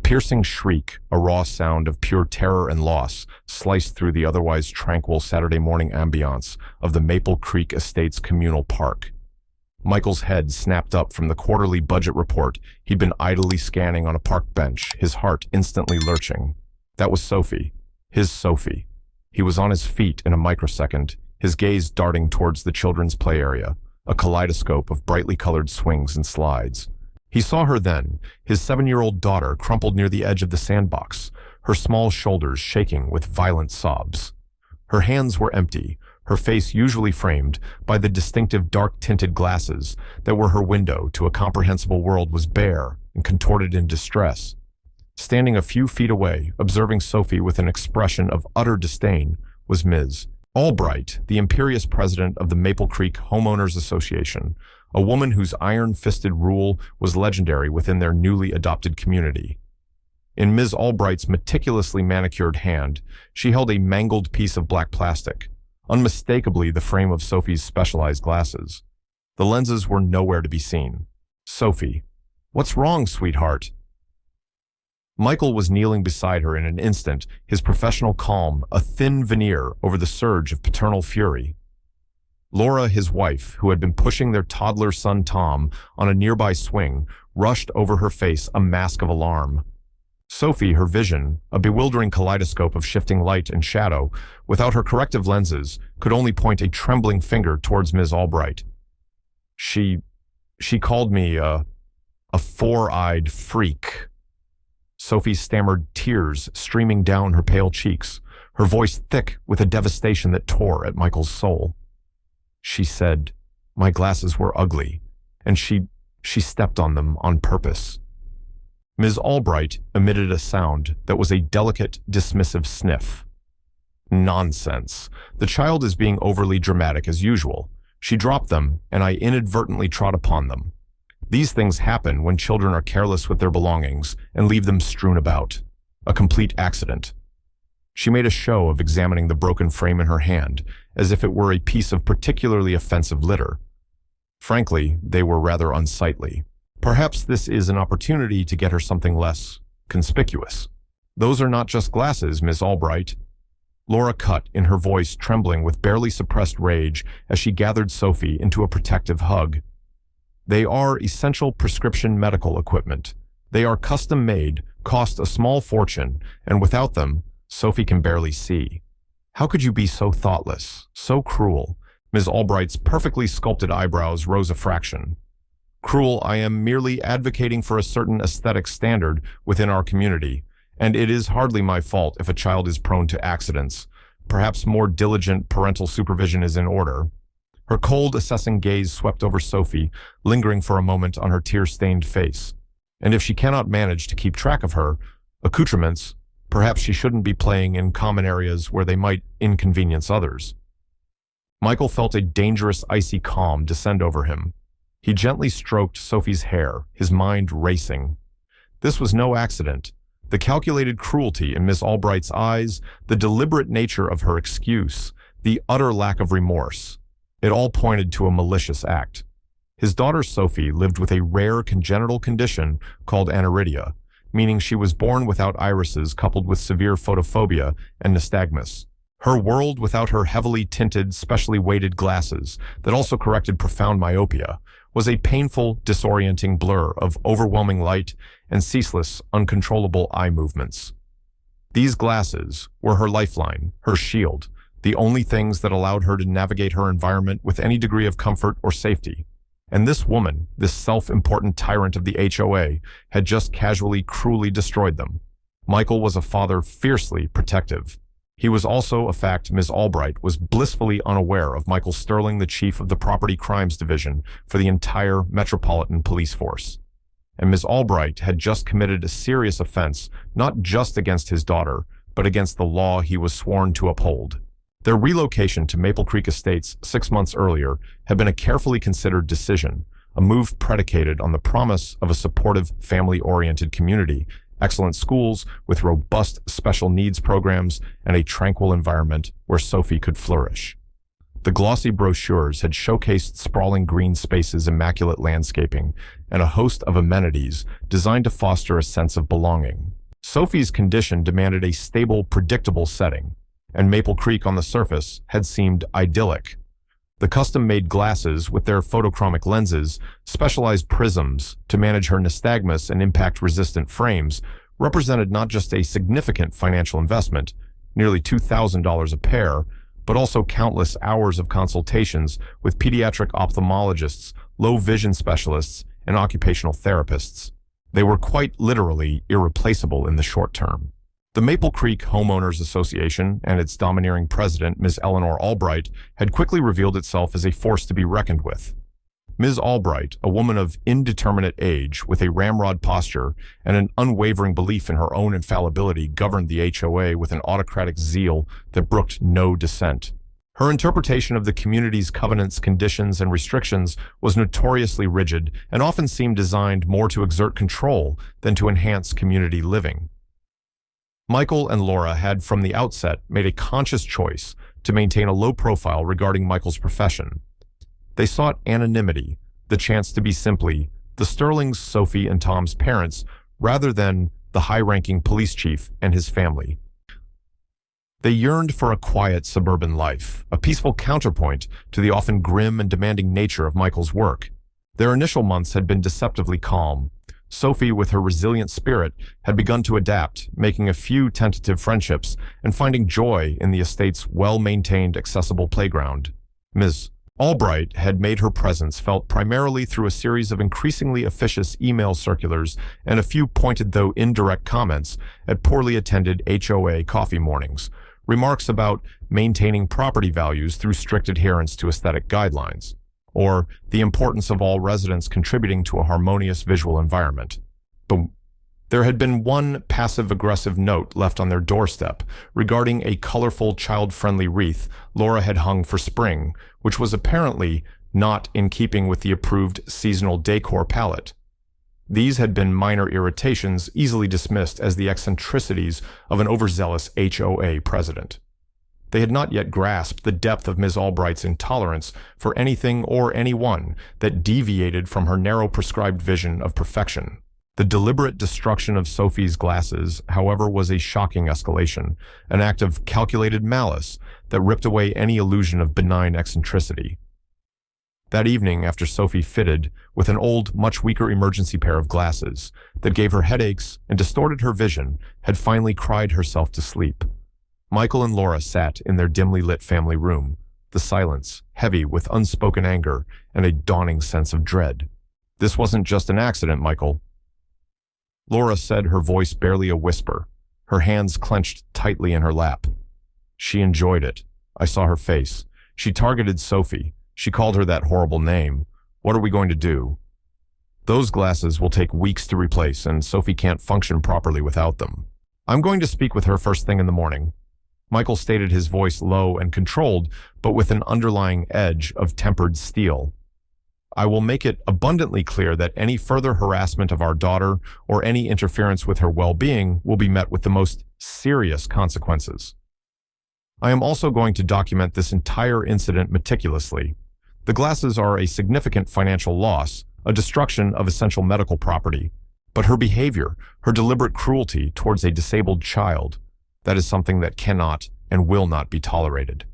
piercing shriek, a raw sound of pure terror and loss, sliced through the otherwise tranquil Saturday morning ambiance of the Maple Creek Estates communal park. Michael's head snapped up from the quarterly budget report he'd been idly scanning on a park bench, his heart instantly lurching. That was Sophie. His Sophie. He was on his feet in a microsecond, his gaze darting towards the children's play area, a kaleidoscope of brightly colored swings and slides. He saw her then, his 7-year-old daughter crumpled near the edge of the sandbox, her small shoulders shaking with violent sobs. Her hands were empty, her face usually framed by the distinctive dark-tinted glasses that were her window to a comprehensible world, was bare and contorted in distress. Standing a few feet away, observing Sophie with an expression of utter disdain, was Ms. Albright, the imperious president of the Maple Creek Homeowners Association, a woman whose iron-fisted rule was legendary within their newly adopted community. In Ms. Albright's meticulously manicured hand, she held a mangled piece of black plastic, unmistakably the frame of Sophie's specialized glasses. The lenses were nowhere to be seen. Sophie, what's wrong, sweetheart? Michael was kneeling beside her in an instant, his professional calm a thin veneer over the surge of paternal fury. Laura, his wife, who had been pushing their toddler son Tom on a nearby swing, rushed over her face a mask of alarm. Sophie, her vision, a bewildering kaleidoscope of shifting light and shadow, without her corrective lenses, could only point a trembling finger towards Ms. Albright. She called me a four-eyed freak. Sophie stammered, tears streaming down her pale cheeks, her voice thick with a devastation that tore at Michael's soul. She said my glasses were ugly, and she stepped on them on purpose. Ms. Albright emitted a sound that was a delicate, dismissive sniff. Nonsense. The child is being overly dramatic as usual. She dropped them, and I inadvertently trod upon them. These things happen when children are careless with their belongings and leave them strewn about. A complete accident. She made a show of examining the broken frame in her hand, as if it were a piece of particularly offensive litter. Frankly, they were rather unsightly. Perhaps this is an opportunity to get her something less conspicuous. Those are not just glasses, Miss Albright. Laura cut, in her voice trembling with barely suppressed rage as she gathered Sophie into a protective hug. They are essential prescription medical equipment. They are custom-made, cost a small fortune, and without them, Sophie can barely see. How could you be so thoughtless, so cruel? Ms. Albright's perfectly sculpted eyebrows rose a fraction. Cruel, I am merely advocating for a certain aesthetic standard within our community, and it is hardly my fault if a child is prone to accidents. Perhaps more diligent parental supervision is in order. Her cold, assessing gaze swept over Sophie, lingering for a moment on her tear-stained face. And if she cannot manage to keep track of her accoutrements, perhaps she shouldn't be playing in common areas where they might inconvenience others. Michael felt a dangerous, icy calm descend over him. He gently stroked Sophie's hair, his mind racing. This was no accident. The calculated cruelty in Miss Albright's eyes, the deliberate nature of her excuse, the utter lack of remorse. It all pointed to a malicious act. His daughter Sophie lived with a rare congenital condition called aniridia, meaning she was born without irises coupled with severe photophobia and nystagmus. Her world without her heavily tinted, specially weighted glasses that also corrected profound myopia was a painful, disorienting blur of overwhelming light and ceaseless, uncontrollable eye movements. These glasses were her lifeline, her shield, the only things that allowed her to navigate her environment with any degree of comfort or safety. And this woman, this self-important tyrant of the HOA, had just casually, cruelly destroyed them. Michael was a father fiercely protective. He was also a fact Ms. Albright was blissfully unaware of Michael Sterling, the chief of the Property Crimes Division for the entire Metropolitan Police Force. And Ms. Albright had just committed a serious offense, not just against his daughter, but against the law he was sworn to uphold. Their relocation to Maple Creek Estates 6 months earlier had been a carefully considered decision, a move predicated on the promise of a supportive, family-oriented community, excellent schools with robust special needs programs, and a tranquil environment where Sophie could flourish. The glossy brochures had showcased sprawling green spaces, immaculate landscaping, and a host of amenities designed to foster a sense of belonging. Sophie's condition demanded a stable, predictable setting, and Maple Creek on the surface had seemed idyllic. The custom-made glasses with their photochromic lenses, specialized prisms to manage her nystagmus and impact-resistant frames, represented not just a significant financial investment, nearly $2,000 a pair, but also countless hours of consultations with pediatric ophthalmologists, low vision specialists, and occupational therapists. They were quite literally irreplaceable in the short term. The Maple Creek Homeowners Association and its domineering president, Ms. Eleanor Albright, had quickly revealed itself as a force to be reckoned with. Ms. Albright, a woman of indeterminate age with a ramrod posture and an unwavering belief in her own infallibility, governed the HOA with an autocratic zeal that brooked no dissent. Her interpretation of the community's covenants, conditions, and restrictions was notoriously rigid and often seemed designed more to exert control than to enhance community living. Michael and Laura had from the outset made a conscious choice to maintain a low profile regarding Michael's profession. They sought anonymity, the chance to be simply the Sterlings, Sophie, and Tom's parents, rather than the high-ranking police chief and his family. They yearned for a quiet suburban life, a peaceful counterpoint to the often grim and demanding nature of Michael's work. Their initial months had been deceptively calm. Sophie, with her resilient spirit, had begun to adapt, making a few tentative friendships and finding joy in the estate's well-maintained, accessible playground. Ms. Albright had made her presence felt primarily through a series of increasingly officious email circulars and a few pointed though indirect comments at poorly attended HOA coffee mornings, remarks about maintaining property values through strict adherence to aesthetic guidelines, or the importance of all residents contributing to a harmonious visual environment. Boom. There had been one passive-aggressive note left on their doorstep regarding a colorful, child-friendly wreath Laura had hung for spring, which was apparently not in keeping with the approved seasonal decor palette. These had been minor irritations easily dismissed as the eccentricities of an overzealous HOA president. They had not yet grasped the depth of Ms. Albright's intolerance for anything or anyone that deviated from her narrow prescribed vision of perfection. The deliberate destruction of Sophie's glasses, however, was a shocking escalation, an act of calculated malice that ripped away any illusion of benign eccentricity. That evening, after Sophie fitted with an old, much weaker emergency pair of glasses that gave her headaches and distorted her vision, had finally cried herself to sleep, Michael and Laura sat in their dimly lit family room, the silence heavy with unspoken anger and a dawning sense of dread. "This wasn't just an accident, Michael," Laura said, her voice barely a whisper, her hands clenched tightly in her lap. She enjoyed it. I saw her face. She targeted Sophie. She called her that horrible name. What are we going to do? Those glasses will take weeks to replace, and Sophie can't function properly without them. I'm going to speak with her first thing in the morning. Michael stated, his voice low and controlled, but with an underlying edge of tempered steel. I will make it abundantly clear that any further harassment of our daughter or any interference with her well-being will be met with the most serious consequences. I am also going to document this entire incident meticulously. The glasses are a significant financial loss, a destruction of essential medical property, but her behavior, her deliberate cruelty towards a disabled child, that is something that cannot and will not be tolerated.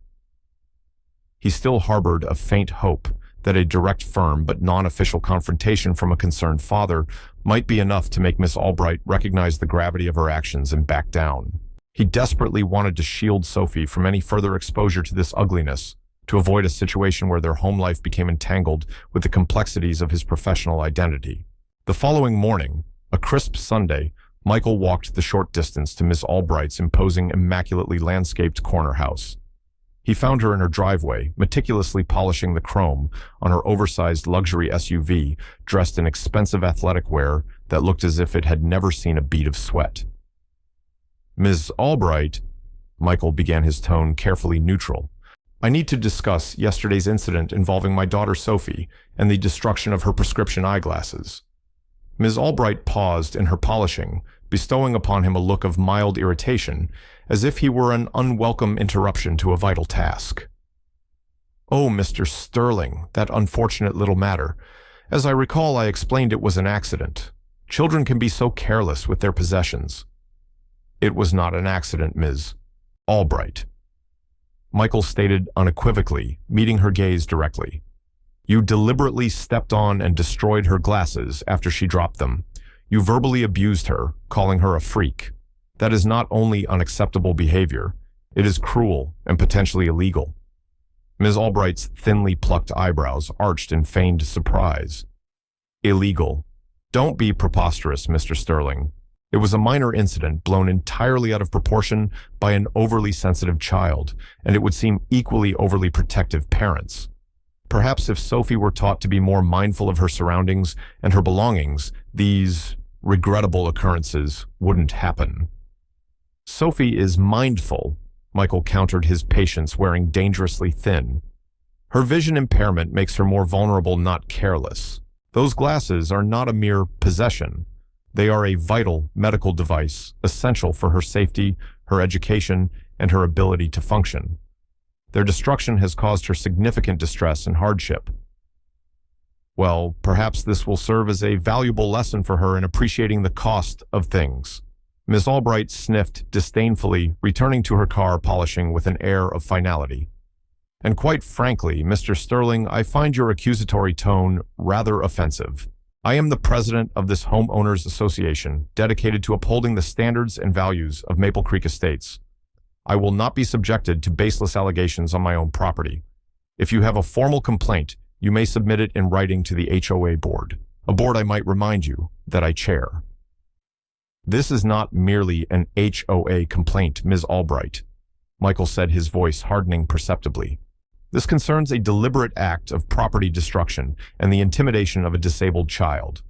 He still harbored a faint hope that a direct, firm, but non-official confrontation from a concerned father might be enough to make Miss Albright recognize the gravity of her actions and back down. He desperately wanted to shield Sophie from any further exposure to this ugliness, to avoid a situation where their home life became entangled with the complexities of his professional identity. The following morning, a crisp Sunday, Michael walked the short distance to Miss Albright's imposing, immaculately landscaped corner house. He found her in her driveway, meticulously polishing the chrome on her oversized luxury SUV, dressed in expensive athletic wear that looked as if it had never seen a bead of sweat. Ms. Albright, Michael began, his tone carefully neutral. I need to discuss yesterday's incident involving my daughter Sophie and the destruction of her prescription eyeglasses. Ms. Albright paused in her polishing, bestowing upon him a look of mild irritation, as if he were an unwelcome interruption to a vital task. Oh, Mr. Sterling, that unfortunate little matter. As I recall, I explained it was an accident. Children can be so careless with their possessions. It was not an accident, Ms. Albright. Michael stated unequivocally, meeting her gaze directly. You deliberately stepped on and destroyed her glasses after she dropped them. You verbally abused her, calling her a freak. That is not only unacceptable behavior, it is cruel and potentially illegal. Ms. Albright's thinly plucked eyebrows arched in feigned surprise. Illegal. Don't be preposterous, Mr. Sterling. It was a minor incident blown entirely out of proportion by an overly sensitive child, and it would seem equally overly protective parents. Perhaps if Sophie were taught to be more mindful of her surroundings and her belongings, these regrettable occurrences wouldn't happen. Sophie is mindful, Michael countered, his patience wearing dangerously thin. Her vision impairment makes her more vulnerable, not careless. Those glasses are not a mere possession. They are a vital medical device, essential for her safety, her education, and her ability to function. Their destruction has caused her significant distress and hardship. Well, perhaps this will serve as a valuable lesson for her in appreciating the cost of things. Miss Albright sniffed disdainfully, returning to her car polishing with an air of finality. And quite frankly, Mr. Sterling, I find your accusatory tone rather offensive. I am the president of this homeowners association, dedicated to upholding the standards and values of Maple Creek Estates. I will not be subjected to baseless allegations on my own property. If you have a formal complaint, you may submit it in writing to the HOA board, a board I might remind you that I chair. This is not merely an HOA complaint, Ms. Albright, Michael said, his voice hardening perceptibly. This concerns a deliberate act of property destruction and the intimidation of a disabled child.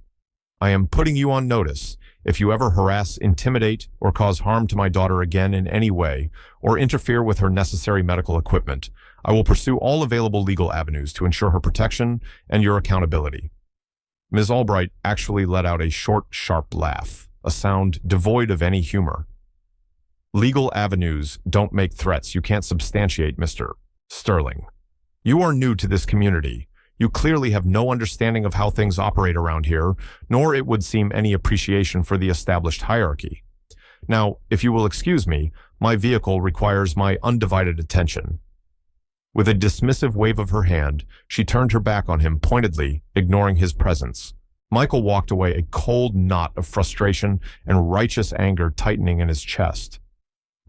I am putting you on notice. If you ever harass, intimidate, or cause harm to my daughter again in any way, or interfere with her necessary medical equipment, I will pursue all available legal avenues to ensure her protection and your accountability. Ms. Albright actually let out a short, sharp laugh, a sound devoid of any humor. Legal avenues don't make threats you can't substantiate, Mr. Sterling. You are new to this community. You clearly have no understanding of how things operate around here, nor it would seem any appreciation for the established hierarchy. Now, if you will excuse me, my vehicle requires my undivided attention. With a dismissive wave of her hand, she turned her back on him pointedly, ignoring his presence. Michael walked away, a cold knot of frustration and righteous anger tightening in his chest.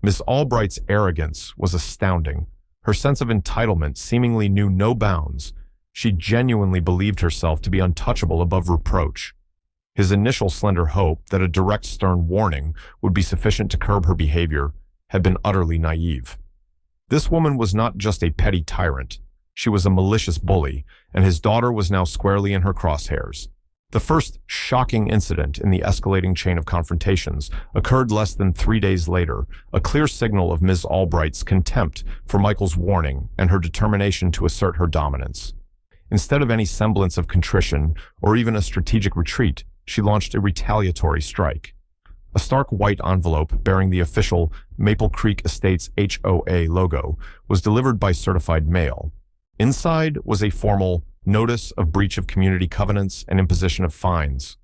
Miss Albright's arrogance was astounding. Her sense of entitlement seemingly knew no bounds. She genuinely believed herself to be untouchable above reproach. His initial slender hope that a direct, stern warning would be sufficient to curb her behavior had been utterly naive. This woman was not just a petty tyrant. She was a malicious bully, and his daughter was now squarely in her crosshairs. The first shocking incident in the escalating chain of confrontations occurred less than 3 days later, a clear signal of Ms. Albright's contempt for Michael's warning and her determination to assert her dominance. Instead of any semblance of contrition or even a strategic retreat, she launched a retaliatory strike. A stark white envelope bearing the official Maple Creek Estates HOA logo was delivered by certified mail. Inside was a formal notice of breach of community covenants and imposition of fines.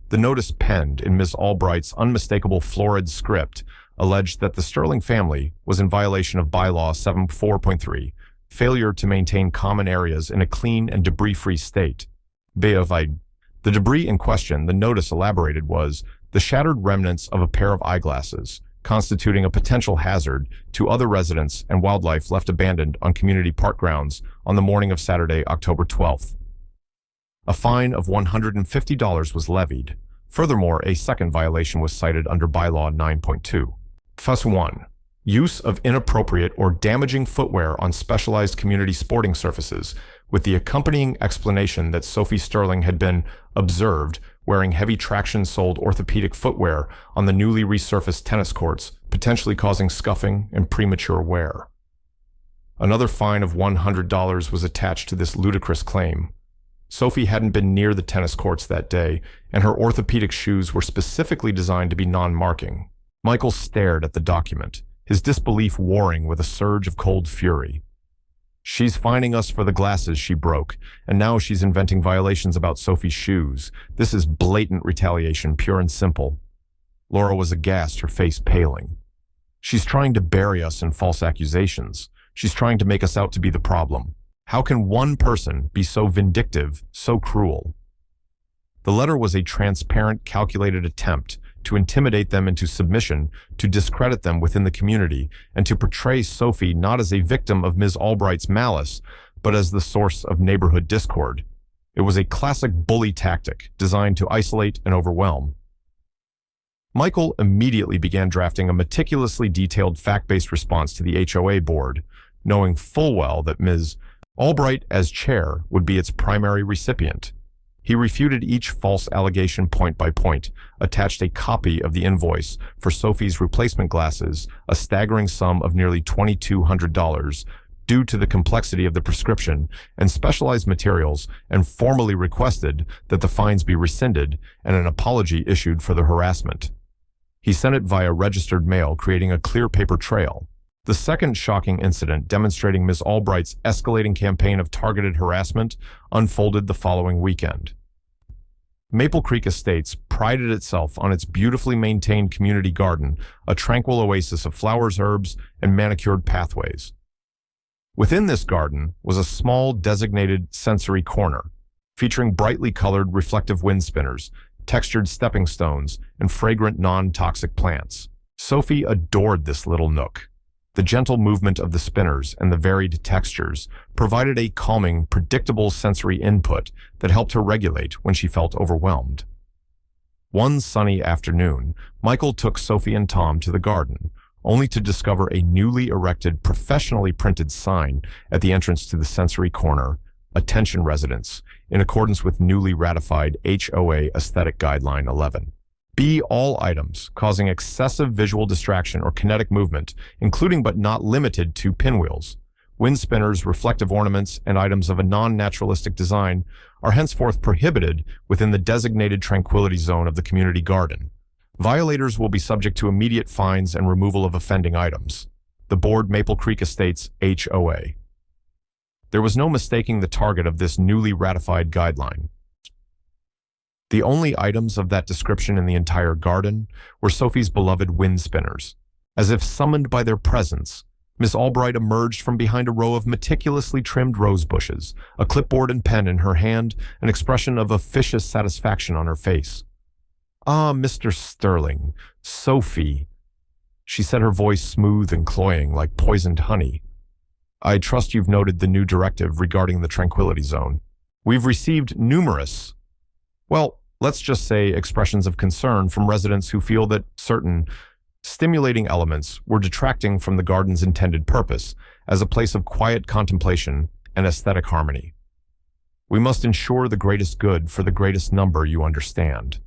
The notice, penned in Ms. Albright's unmistakable florid script, alleged that the Sterling family was in violation of Bylaw 74.3, failure to maintain common areas in a clean and debris-free state. The debris in question, the notice elaborated, was the shattered remnants of a pair of eyeglasses, constituting a potential hazard to other residents and wildlife left abandoned on community park grounds on the morning of Saturday, October 12th. A fine of $150 was levied. Furthermore, a second violation was cited under Bylaw 9.2. Fuss 1. Use of inappropriate or damaging footwear on specialized community sporting surfaces, with the accompanying explanation that Sophie Sterling had been observed wearing heavy traction-soled orthopedic footwear on the newly resurfaced tennis courts, potentially causing scuffing and premature wear. Another fine of $100 was attached to this ludicrous claim. Sophie hadn't been near the tennis courts that day, and her orthopedic shoes were specifically designed to be non-marking. Michael stared at the document, his disbelief warring with a surge of cold fury. She's fining us for the glasses she broke, and now she's inventing violations about Sophie's shoes. This is blatant retaliation, pure and simple. Laura was aghast, her face paling. She's trying to bury us in false accusations. She's trying to make us out to be the problem. How can one person be so vindictive, so cruel? The letter was a transparent, calculated attempt to intimidate them into submission, to discredit them within the community, and to portray Sophie not as a victim of Ms. Albright's malice, but as the source of neighborhood discord. It was a classic bully tactic designed to isolate and overwhelm. Michael immediately began drafting a meticulously detailed fact-based response to the HOA board, knowing full well that Ms. Albright, as chair, would be its primary recipient. He refuted each false allegation point by point, attached a copy of the invoice for Sophie's replacement glasses, a staggering sum of nearly $2,200, due to the complexity of the prescription and specialized materials, and formally requested that the fines be rescinded and an apology issued for the harassment. He sent it via registered mail, creating a clear paper trail. The second shocking incident demonstrating Ms. Albright's escalating campaign of targeted harassment unfolded the following weekend. Maple Creek Estates prided itself on its beautifully maintained community garden, a tranquil oasis of flowers, herbs, and manicured pathways. Within this garden was a small designated sensory corner, featuring brightly colored reflective wind spinners, textured stepping stones, and fragrant non-toxic plants. Sophie adored this little nook. The gentle movement of the spinners and the varied textures provided a calming, predictable sensory input that helped her regulate when she felt overwhelmed. One sunny afternoon, Michael took Sophie and Tom to the garden, only to discover a newly erected, professionally printed sign at the entrance to the sensory corner, "Attention Residents," in accordance with newly ratified HOA Aesthetic Guideline 11. B. All items causing excessive visual distraction or kinetic movement, including but not limited to pinwheels, wind spinners, reflective ornaments, and items of a non-naturalistic design, are henceforth prohibited within the designated tranquility zone of the community garden. Violators will be subject to immediate fines and removal of offending items. The Board, Maple Creek Estates, HOA. There was no mistaking the target of this newly ratified guideline. The only items of that description in the entire garden were Sophie's beloved wind spinners. As if summoned by their presence, Miss Albright emerged from behind a row of meticulously trimmed rose bushes, a clipboard and pen in her hand, an expression of officious satisfaction on her face. "Ah, Mr. Sterling, Sophie," she said, her voice smooth and cloying like poisoned honey. "I trust you've noted the new directive regarding the Tranquility Zone. We've received numerous, well, let's just say expressions of concern from residents who feel that certain stimulating elements were detracting from the garden's intended purpose as a place of quiet contemplation and aesthetic harmony. We must ensure the greatest good for the greatest number, you understand."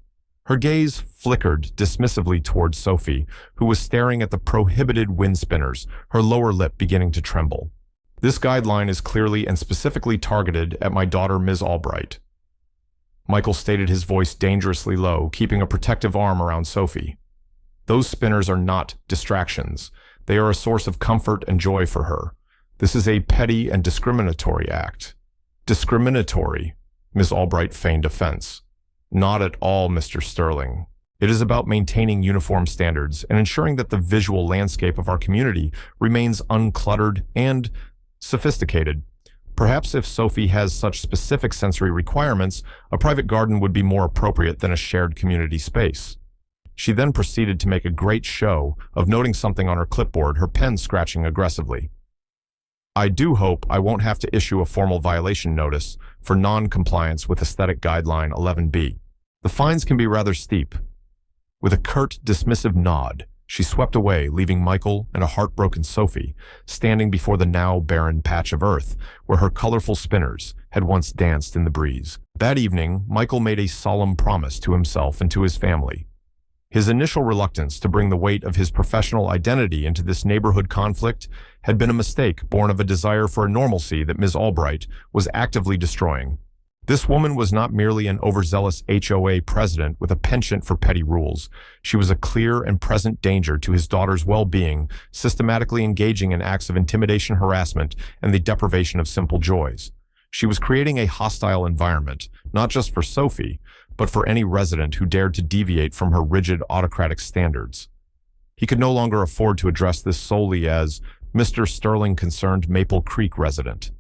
Her gaze flickered dismissively towards Sophie, who was staring at the prohibited wind spinners, her lower lip beginning to tremble. "This guideline is clearly and specifically targeted at my daughter, Ms. Albright." Michael stated, his voice dangerously low, keeping a protective arm around Sophie. "Those spinners are not distractions. They are a source of comfort and joy for her. This is a petty and discriminatory act." "Discriminatory?" Ms. Albright feigned offense. "Not at all, Mr. Sterling. It is about maintaining uniform standards and ensuring that the visual landscape of our community remains uncluttered and sophisticated. Perhaps if Sophie has such specific sensory requirements, a private garden would be more appropriate than a shared community space." She then proceeded to make a great show of noting something on her clipboard, her pen scratching aggressively. "I do hope I won't have to issue a formal violation notice for non-compliance with Aesthetic Guideline 11B. The fines can be rather steep." With a curt, dismissive nod, she swept away, leaving Michael and a heartbroken Sophie standing before the now barren patch of earth where her colorful spinners had once danced in the breeze. That evening, Michael made a solemn promise to himself and to his family. His initial reluctance to bring the weight of his professional identity into this neighborhood conflict had been a mistake born of a desire for a normalcy that Ms. Albright was actively destroying. This woman was not merely an overzealous HOA president with a penchant for petty rules. She was a clear and present danger to his daughter's well-being, systematically engaging in acts of intimidation, harassment, and the deprivation of simple joys. She was creating a hostile environment, not just for Sophie, but for any resident who dared to deviate from her rigid autocratic standards. He could no longer afford to address this solely as Mr. Sterling Concerned Maple Creek Resident.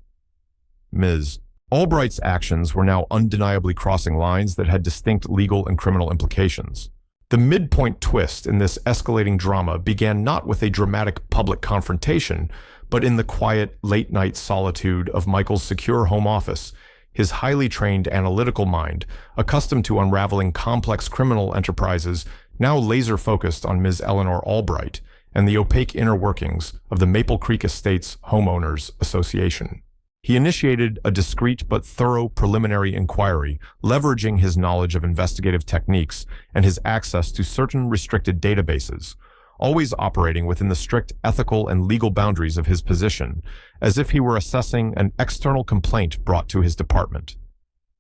Ms. Albright's actions were now undeniably crossing lines that had distinct legal and criminal implications. The midpoint twist in this escalating drama began not with a dramatic public confrontation, but in the quiet, late-night solitude of Michael's secure home office, his highly trained analytical mind, accustomed to unraveling complex criminal enterprises, now laser-focused on Ms. Eleanor Albright and the opaque inner workings of the Maple Creek Estates Homeowners Association. He initiated a discreet but thorough preliminary inquiry, leveraging his knowledge of investigative techniques and his access to certain restricted databases, always operating within the strict ethical and legal boundaries of his position, as if he were assessing an external complaint brought to his department.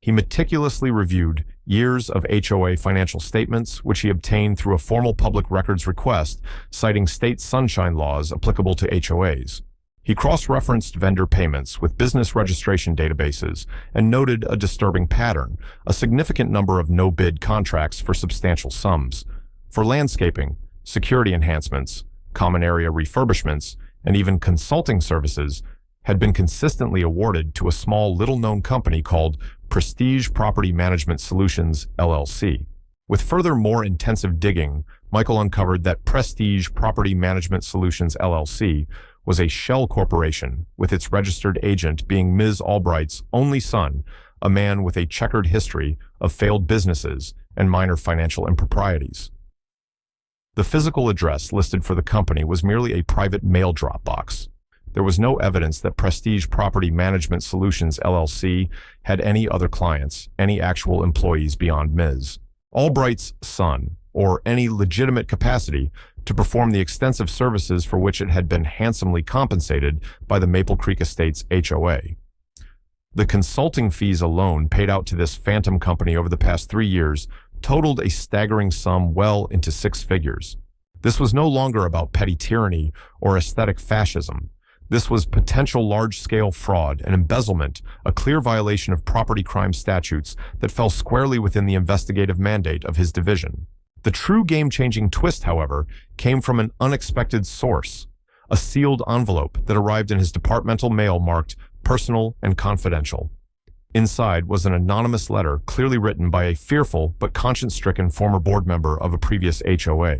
He meticulously reviewed years of HOA financial statements, which he obtained through a formal public records request, citing state sunshine laws applicable to HOAs. He cross-referenced vendor payments with business registration databases and noted a disturbing pattern, a significant number of no-bid contracts for substantial sums. For landscaping, security enhancements, common area refurbishments, and even consulting services had been consistently awarded to a small, little-known company called Prestige Property Management Solutions, LLC. With further, more intensive digging, Michael uncovered that Prestige Property Management Solutions, LLC was a shell corporation, with its registered agent being Ms. Albright's only son, a man with a checkered history of failed businesses and minor financial improprieties. The physical address listed for the company was merely a private mail drop box. There was no evidence that Prestige Property Management Solutions, LLC had any other clients, any actual employees beyond Ms. Albright's son, or any legitimate capacity to perform the extensive services for which it had been handsomely compensated by the Maple Creek Estates HOA. The consulting fees alone paid out to this phantom company over the past 3 years totaled a staggering sum well into 6 figures. This was no longer about petty tyranny or aesthetic fascism. This was potential large-scale fraud and embezzlement, a clear violation of property crime statutes that fell squarely within the investigative mandate of his division. The true game-changing twist, however, came from an unexpected source, a sealed envelope that arrived in his departmental mail marked personal and confidential. Inside was an anonymous letter clearly written by a fearful but conscience-stricken former board member of a previous HOA,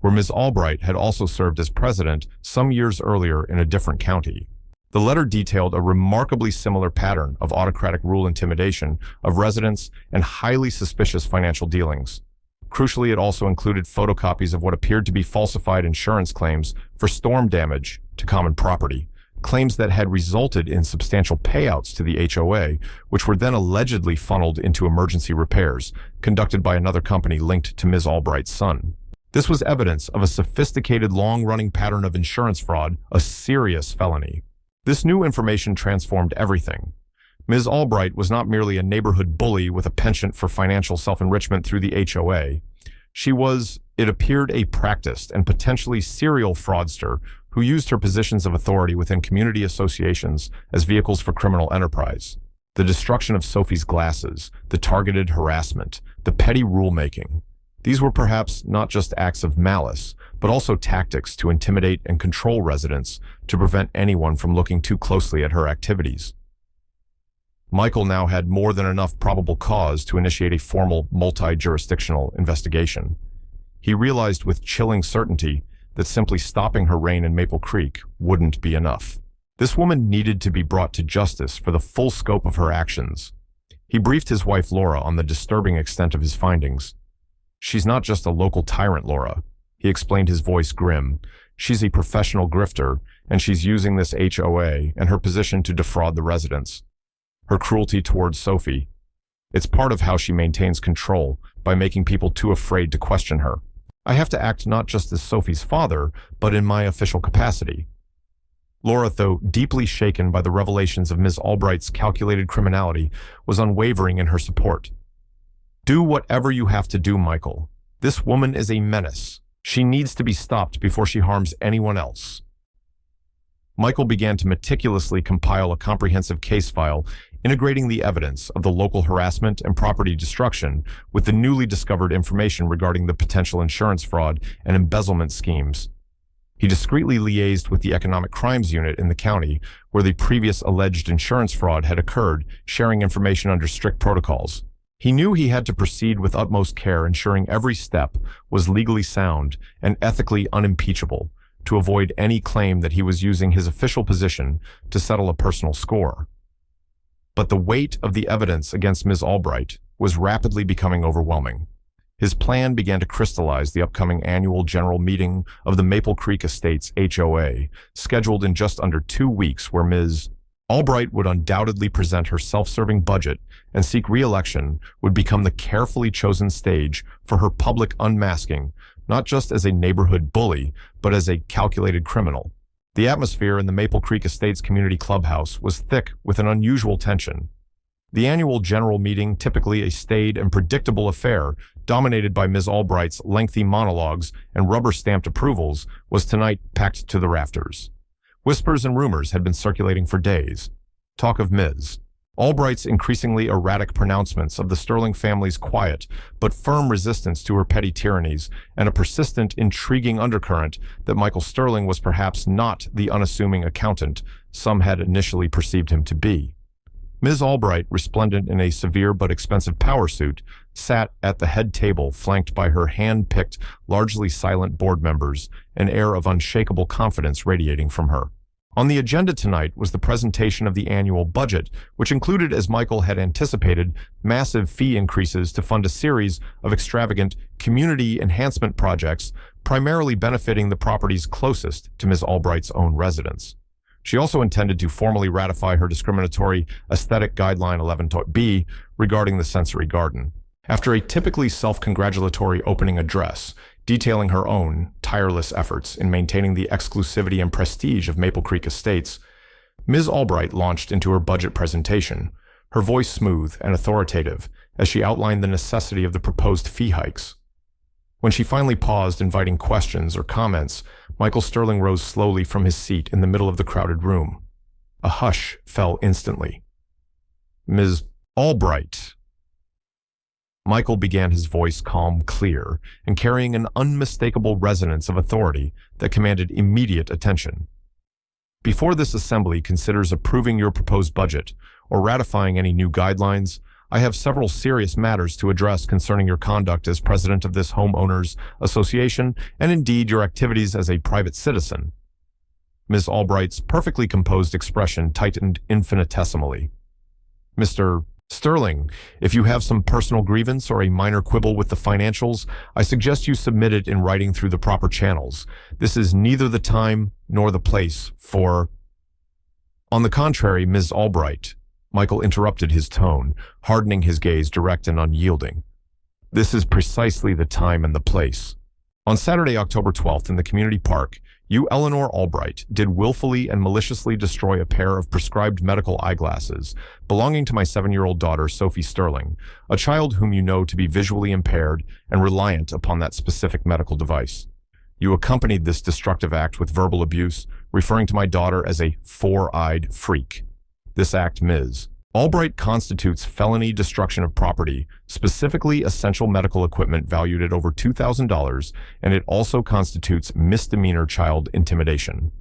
where Ms. Albright had also served as president some years earlier in a different county. The letter detailed a remarkably similar pattern of autocratic rule intimidation of residents and highly suspicious financial dealings. Crucially, it also included photocopies of what appeared to be falsified insurance claims for storm damage to common property, claims that had resulted in substantial payouts to the HOA, which were then allegedly funneled into emergency repairs, conducted by another company linked to Ms. Albright's son. This was evidence of a sophisticated, long-running pattern of insurance fraud, a serious felony. This new information transformed everything. Ms. Albright was not merely a neighborhood bully with a penchant for financial self-enrichment through the HOA. She was, it appeared, a practiced and potentially serial fraudster who used her positions of authority within community associations as vehicles for criminal enterprise. The destruction of Sophie's glasses, the targeted harassment, the petty rulemaking. These were perhaps not just acts of malice, but also tactics to intimidate and control residents to prevent anyone from looking too closely at her activities. Michael now had more than enough probable cause to initiate a formal multi-jurisdictional investigation. He realized with chilling certainty that simply stopping her reign in Maple Creek wouldn't be enough. This woman needed to be brought to justice for the full scope of her actions. He briefed his wife Laura on the disturbing extent of his findings. "She's not just a local tyrant, Laura," he explained, his voice grim. "She's a professional grifter, and she's using this HOA and her position to defraud the residents. Her cruelty towards Sophie, it's part of how she maintains control by making people too afraid to question her. I have to act not just as Sophie's father, but in my official capacity." Laura, though deeply shaken by the revelations of Ms. Albright's calculated criminality, was unwavering in her support. "Do whatever you have to do, Michael. This woman is a menace. She needs to be stopped before she harms anyone else." Michael began to meticulously compile a comprehensive case file integrating the evidence of the local harassment and property destruction with the newly discovered information regarding the potential insurance fraud and embezzlement schemes. He discreetly liaised with the Economic Crimes Unit in the county where the previous alleged insurance fraud had occurred, sharing information under strict protocols. He knew he had to proceed with utmost care, ensuring every step was legally sound and ethically unimpeachable to avoid any claim that he was using his official position to settle a personal score. But the weight of the evidence against Ms. Albright was rapidly becoming overwhelming. His plan began to crystallize the upcoming annual general meeting of the Maple Creek Estates HOA, scheduled in just under 2 weeks, where Ms. Albright would undoubtedly present her self-serving budget and seek re-election would become the carefully chosen stage for her public unmasking, not just as a neighborhood bully, but as a calculated criminal. The atmosphere in the Maple Creek Estates Community Clubhouse was thick with an unusual tension. The annual general meeting, typically a staid and predictable affair, dominated by Ms. Albright's lengthy monologues and rubber-stamped approvals, was tonight packed to the rafters. Whispers and rumors had been circulating for days. Talk of Ms. Albright's increasingly erratic pronouncements of the Sterling family's quiet but firm resistance to her petty tyrannies, and a persistent, intriguing undercurrent that Michael Sterling was perhaps not the unassuming accountant some had initially perceived him to be. Ms. Albright, resplendent in a severe but expensive power suit, sat at the head table flanked by her hand-picked, largely silent board members, an air of unshakable confidence radiating from her. On the agenda tonight was the presentation of the annual budget, which included, as Michael had anticipated, massive fee increases to fund a series of extravagant community enhancement projects, primarily benefiting the properties closest to Ms. Albright's own residence. She also intended to formally ratify her discriminatory Aesthetic Guideline 11.B regarding the sensory garden. After a typically self-congratulatory opening address, detailing her own tireless efforts in maintaining the exclusivity and prestige of Maple Creek Estates, Ms. Albright launched into her budget presentation, her voice smooth and authoritative as she outlined the necessity of the proposed fee hikes. When she finally paused, inviting questions or comments, Michael Sterling rose slowly from his seat in the middle of the crowded room. A hush fell instantly. "Ms. Albright." Michael began, his voice calm, clear, and carrying an unmistakable resonance of authority that commanded immediate attention. "Before this assembly considers approving your proposed budget or ratifying any new guidelines, I have several serious matters to address concerning your conduct as president of this homeowners association and indeed your activities as a private citizen." Ms. Albright's perfectly composed expression tightened infinitesimally. "Mr. Sterling, if you have some personal grievance or a minor quibble with the financials, I suggest you submit it in writing through the proper channels. This is neither the time nor the place for—" "On the contrary, Ms. Albright," Michael interrupted, his tone, hardening his gaze direct and unyielding. "This is precisely the time and the place. On Saturday, October 12th, in the community park, you, Eleanor Albright, did willfully and maliciously destroy a pair of prescribed medical eyeglasses belonging to my 7-year-old daughter, Sophie Sterling, a child whom you know to be visually impaired and reliant upon that specific medical device. You accompanied this destructive act with verbal abuse, referring to my daughter as a four-eyed freak. This act, Ms. Albright, constitutes felony destruction of property, specifically essential medical equipment valued at over $2,000, and it also constitutes misdemeanor child intimidation."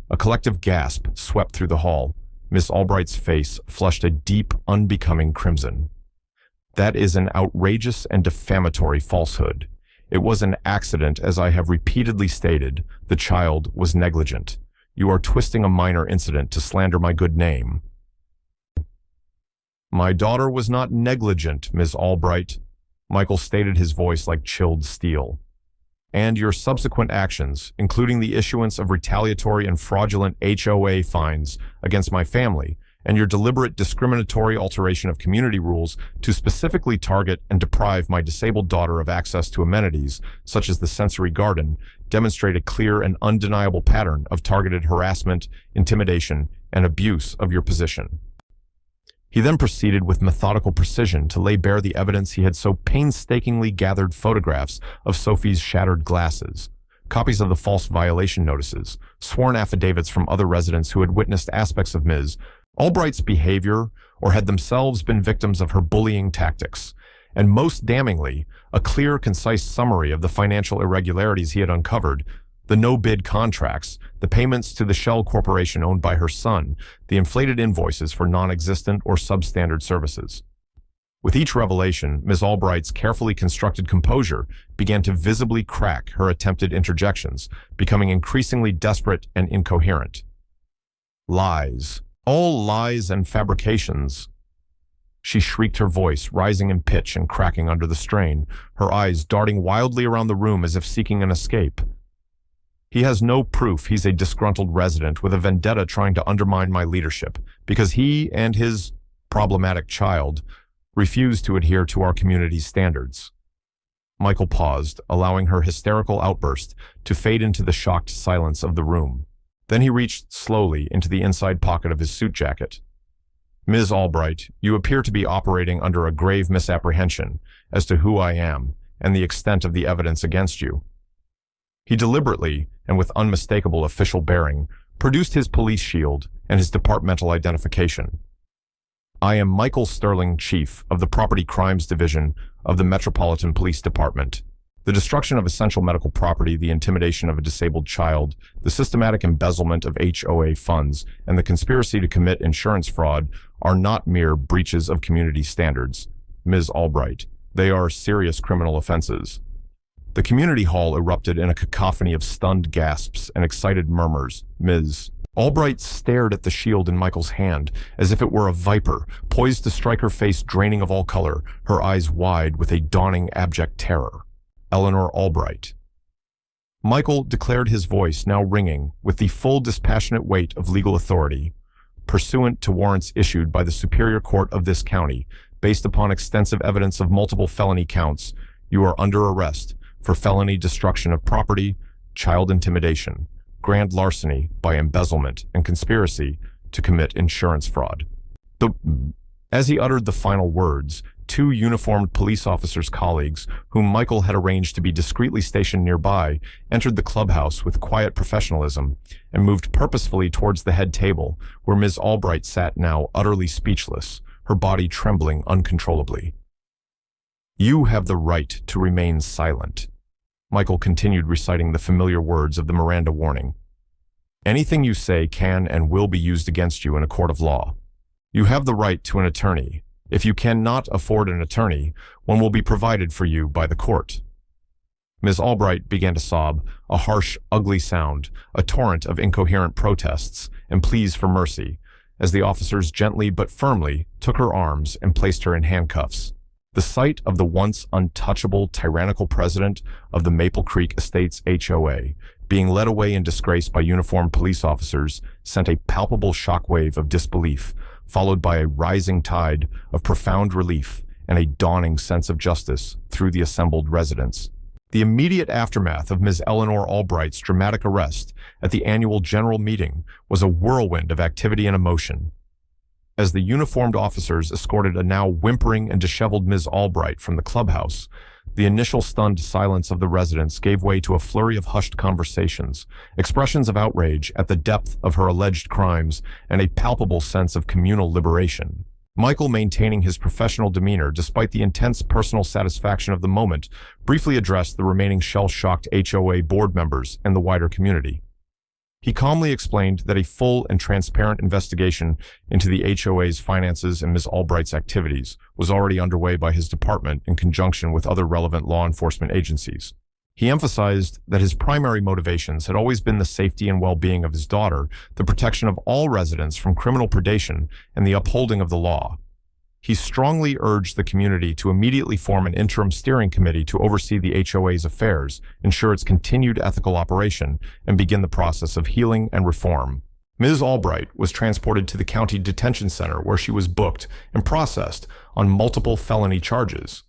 A collective gasp swept through the hall. Miss Albright's face flushed a deep, unbecoming crimson. "That is an outrageous and defamatory falsehood. It was an accident, as I have repeatedly stated. The child was negligent. You are twisting a minor incident to slander my good name." "My daughter was not negligent, Ms. Albright," Michael stated, his voice like chilled steel. "And your subsequent actions, including the issuance of retaliatory and fraudulent HOA fines against my family, and your deliberate discriminatory alteration of community rules to specifically target and deprive my disabled daughter of access to amenities, such as the sensory garden, demonstrate a clear and undeniable pattern of targeted harassment, intimidation, and abuse of your position." He then proceeded with methodical precision to lay bare the evidence he had so painstakingly gathered: photographs of Sophie's shattered glasses, copies of the false violation notices, sworn affidavits from other residents who had witnessed aspects of Ms. Albright's behavior, or had themselves been victims of her bullying tactics, and most damningly, a clear, concise summary of the financial irregularities he had uncovered, the no-bid contracts, the payments to the shell corporation owned by her son, the inflated invoices for non-existent or substandard services. With each revelation, Ms. Albright's carefully constructed composure began to visibly crack her attempted interjections, becoming increasingly desperate and incoherent. Lies. All lies and fabrications. She shrieked, her voice rising in pitch and cracking under the strain, her eyes darting wildly around the room as if seeking an escape. He has no proof he's a disgruntled resident with a vendetta trying to undermine my leadership, because he and his problematic child refused to adhere to our community's standards. Michael paused, allowing her hysterical outburst to fade into the shocked silence of the room. Then he reached slowly into the inside pocket of his suit jacket. Ms. Albright, you appear to be operating under a grave misapprehension as to who I am and the extent of the evidence against you. He deliberately, and with unmistakable official bearing, produced his police shield and his departmental identification. I am Michael Sterling, Chief of the Property Crimes Division of the Metropolitan Police Department. The destruction of essential medical property, the intimidation of a disabled child, the systematic embezzlement of HOA funds, and the conspiracy to commit insurance fraud are not mere breaches of community standards, Ms. Albright. They are serious criminal offenses. The community hall erupted in a cacophony of stunned gasps and excited murmurs. Ms. Albright stared at the shield in Michael's hand as if it were a viper, poised to strike her face draining of all color, her eyes wide with a dawning abject terror. Eleanor Albright. Michael declared, his voice now ringing with the full dispassionate weight of legal authority. Pursuant to warrants issued by the Superior Court of this county, based upon extensive evidence of multiple felony counts, you are under arrest for felony destruction of property, child intimidation, grand larceny by embezzlement, and conspiracy to commit insurance fraud. As he uttered the final words, two uniformed police officers' colleagues, whom Michael had arranged to be discreetly stationed nearby, entered the clubhouse with quiet professionalism and moved purposefully towards the head table, where Ms. Albright sat now utterly speechless, her body trembling uncontrollably. You have the right to remain silent. Michael continued reciting the familiar words of the Miranda warning. Anything you say can and will be used against you in a court of law. You have the right to an attorney. If you cannot afford an attorney, one will be provided for you by the court. Ms. Albright began to sob, a harsh, ugly sound, a torrent of incoherent protests and pleas for mercy, as the officers gently but firmly took her arms and placed her in handcuffs. The sight of the once untouchable, tyrannical president of the Maple Creek Estates HOA being led away in disgrace by uniformed police officers sent a palpable shockwave of disbelief, followed by a rising tide of profound relief and a dawning sense of justice through the assembled residents. The immediate aftermath of Ms. Eleanor Albright's dramatic arrest at the annual general meeting was a whirlwind of activity and emotion. As the uniformed officers escorted a now whimpering and disheveled Ms. Albright from the clubhouse, the initial stunned silence of the residents gave way to a flurry of hushed conversations, expressions of outrage at the depth of her alleged crimes, and a palpable sense of communal liberation. Michael, maintaining his professional demeanor despite the intense personal satisfaction of the moment, briefly addressed the remaining shell-shocked HOA board members and the wider community. He calmly explained that a full and transparent investigation into the HOA's finances and Ms. Albright's activities was already underway by his department in conjunction with other relevant law enforcement agencies. He emphasized that his primary motivations had always been the safety and well-being of his daughter, the protection of all residents from criminal predation, and the upholding of the law. He strongly urged the community to immediately form an interim steering committee to oversee the HOA's affairs, ensure its continued ethical operation, and begin the process of healing and reform. Ms. Albright was transported to the county detention center where she was booked and processed on multiple felony charges.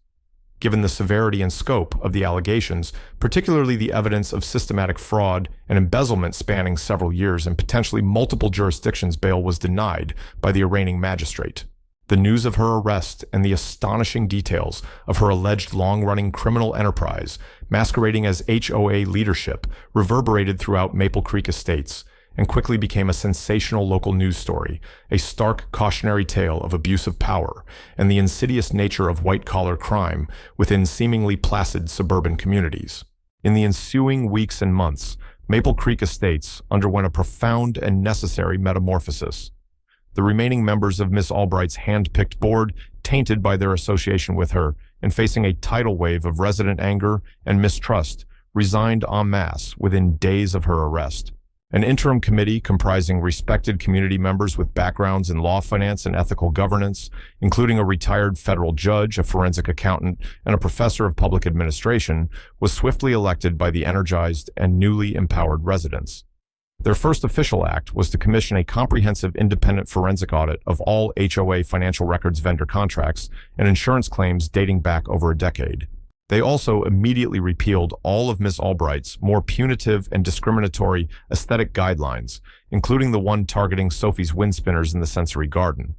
Given the severity and scope of the allegations, particularly the evidence of systematic fraud and embezzlement spanning several years and potentially multiple jurisdictions, bail was denied by the arraigning magistrate. The news of her arrest and the astonishing details of her alleged long-running criminal enterprise, masquerading as HOA leadership, reverberated throughout Maple Creek Estates, and quickly became a sensational local news story, a stark cautionary tale of abuse of power and the insidious nature of white-collar crime within seemingly placid suburban communities. In the ensuing weeks and months, Maple Creek Estates underwent a profound and necessary metamorphosis. The remaining members of Miss Albright's hand-picked board, tainted by their association with her and facing a tidal wave of resident anger and mistrust, resigned en masse within days of her arrest. An interim committee comprising respected community members with backgrounds in law, finance, and ethical governance, including a retired federal judge, a forensic accountant, and a professor of public administration, was swiftly elected by the energized and newly empowered residents. Their first official act was to commission a comprehensive independent forensic audit of all HOA financial records vendor contracts and insurance claims dating back over a decade. They also immediately repealed all of Miss Albright's more punitive and discriminatory aesthetic guidelines, including the one targeting Sophie's wind spinners in the sensory garden.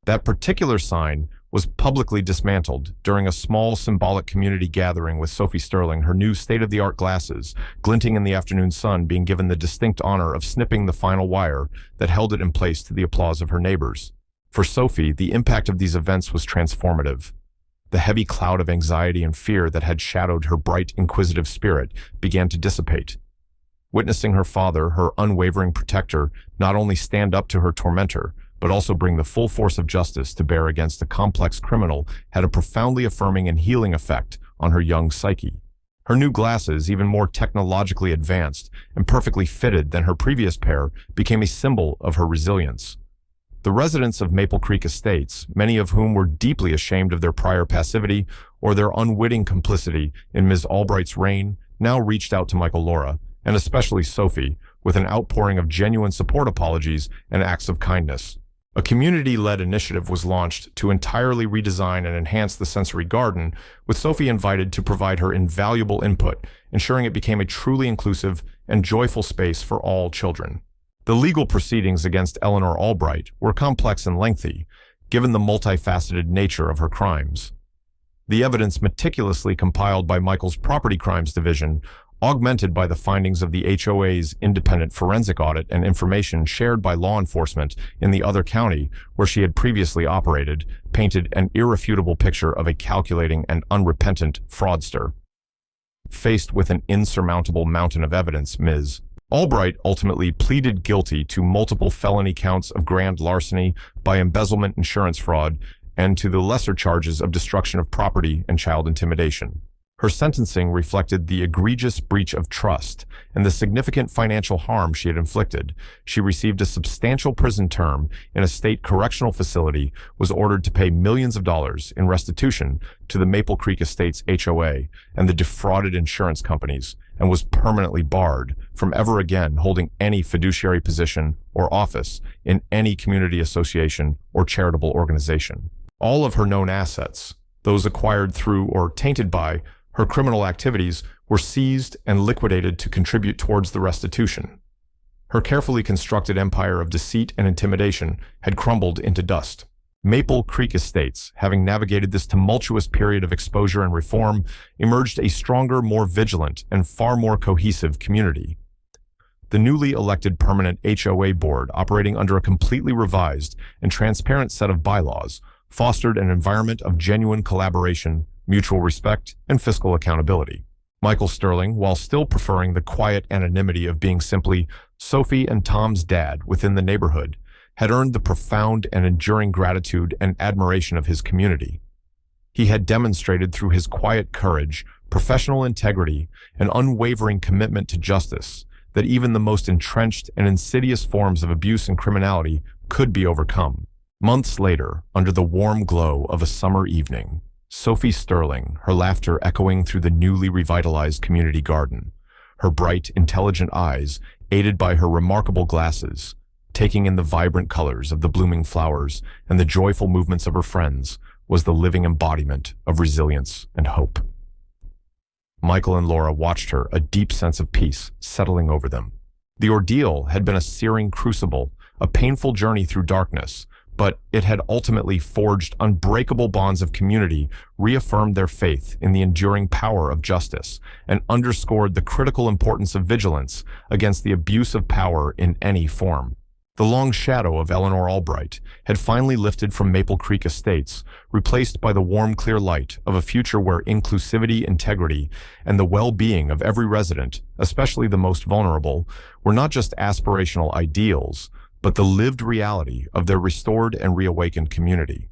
That particular sign was publicly dismantled during a small symbolic community gathering, with Sophie Sterling, her new state-of-the-art glasses, glinting in the afternoon sun, being given the distinct honor of snipping the final wire that held it in place to the applause of her neighbors. For Sophie, the impact of these events was transformative. The heavy cloud of anxiety and fear that had shadowed her bright, inquisitive spirit began to dissipate. Witnessing her father, her unwavering protector, not only stand up to her tormentor, but also bring the full force of justice to bear against a complex criminal, had a profoundly affirming and healing effect on her young psyche. Her new glasses, even more technologically advanced and perfectly fitted than her previous pair, became a symbol of her resilience. The residents of Maple Creek Estates, many of whom were deeply ashamed of their prior passivity or their unwitting complicity in Ms. Albright's reign, now reached out to Michael Laura, and especially Sophie, with an outpouring of genuine support apologies and acts of kindness. A community-led initiative was launched to entirely redesign and enhance the sensory garden, with Sophie invited to provide her invaluable input, ensuring it became a truly inclusive and joyful space for all children. The legal proceedings against Eleanor Albright were complex and lengthy, given the multifaceted nature of her crimes. The evidence meticulously compiled by Michael's Property Crimes Division, augmented by the findings of the HOA's independent forensic audit and information shared by law enforcement in the other county where she had previously operated, painted an irrefutable picture of a calculating and unrepentant fraudster. Faced with an insurmountable mountain of evidence, Ms. Albright ultimately pleaded guilty to multiple felony counts of grand larceny by embezzlement, insurance fraud, and to the lesser charges of destruction of property and child intimidation. Her sentencing reflected the egregious breach of trust and the significant financial harm she had inflicted. She received a substantial prison term in a state correctional facility, was ordered to pay millions of dollars in restitution to the Maple Creek Estates HOA and the defrauded insurance companies, and was permanently barred from ever again holding any fiduciary position or office in any community association or charitable organization. All of her known assets, those acquired through or tainted by her criminal activities, were seized and liquidated to contribute towards the restitution. Her carefully constructed empire of deceit and intimidation had crumbled into dust. Maple Creek Estates, having navigated this tumultuous period of exposure and reform, emerged a stronger, more vigilant, and far more cohesive community. The newly elected permanent HOA board, operating under a completely revised and transparent set of bylaws, fostered an environment of genuine collaboration, mutual respect, and fiscal accountability. Michael Sterling, while still preferring the quiet anonymity of being simply Sophie and Tom's dad within the neighborhood, had earned the profound and enduring gratitude and admiration of his community. He had demonstrated through his quiet courage, professional integrity, and unwavering commitment to justice that even the most entrenched and insidious forms of abuse and criminality could be overcome. Months later, under the warm glow of a summer evening, Sophie Sterling, her laughter echoing through the newly revitalized community garden, her bright, intelligent eyes aided by her remarkable glasses, taking in the vibrant colors of the blooming flowers and the joyful movements of her friends, was the living embodiment of resilience and hope. Michael and Laura watched her, a deep sense of peace settling over them. The ordeal had been a searing crucible, a painful journey through darkness, but it had ultimately forged unbreakable bonds of community, reaffirmed their faith in the enduring power of justice, and underscored the critical importance of vigilance against the abuse of power in any form. The long shadow of Eleanor Albright had finally lifted from Maple Creek Estates, replaced by the warm, clear light of a future where inclusivity, integrity, and the well-being of every resident, especially the most vulnerable, were not just aspirational ideals, but the lived reality of their restored and reawakened community.